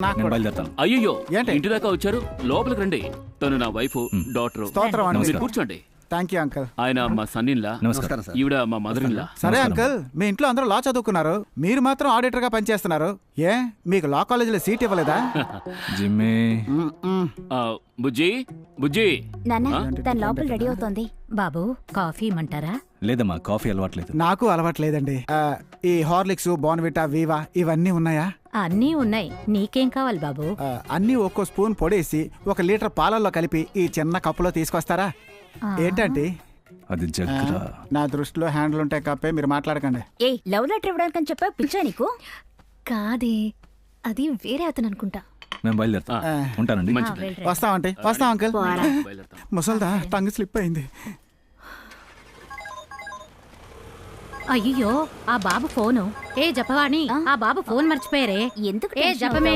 నేను బయలుదేరుతాను. అయ్యో ఏంటి? ఇంటి దాకా వచ్చారు, లోపలికి రండి. తను నా వైఫ్, డాటర్. స్తోత్రం అండి. మీరు కూర్చోండి. Thank you uncle. ఆయన మా సన్ ఇన్ లా, నమస్కారం. ఈవిడ మా మదర్ ఇన్ లా. సరే అంకల్, మీ ఇంట్లో అందరూ లా చదువుకున్నారు, మీరు మాత్రం ఆడిటర్ గా పనిచేస్తున్నారు. ఏ మీకు లా కాలేజీలో సీట్ ఇవ్వలేదా? జిమ్మే బుజ్జి బుజ్జి, నాన్న తన లోపల రెడీ అవుతోంది. బాబు కాఫీ ఇమ్మంటారా? లేదమ్మా, కాఫీ అలవాట్లేదు. నాకు అలవాట్లేదండి. ఈ హార్లిక్స్, బోర్న్విటా, వీవా ఇవన్నీ ఉన్నాయా? అన్నీ ఉన్నాయి. నీకేం కావాలి బాబు? అన్నీ ఒక్కో స్పూన్ పొడేసి 1 లీటర్ పాలల్లో కలిపి ఈ చిన్న కప్పులో తీసుకొస్తారా? ఏంటంటే అది జగ్గురా. నా దృష్టిలో హ్యాండిల్ ఉంటాయి కప్పే, మీరు మాట్లాడకండి. ఏ లవ్ లెటర్ ఇవ్వడానికి చెప్పా పిచ్చా నీకు? కాదే, అది వేరే అతను అనుకుంటా. మేము బయలుదేరుతాం. ఉంటానండి. వస్తామంటే వస్తాం అంకల్. బయలుదేరుతాం. ముసల్దా టంగ్ స్లిప్ అయింది. అయ్యో ఆ బాబు ఫోను. ఏ జపవాణి, ఆ బాబు ఫోన్ మర్చిపోయారే. ఎందుకు ఏ టెన్షన్ జపమే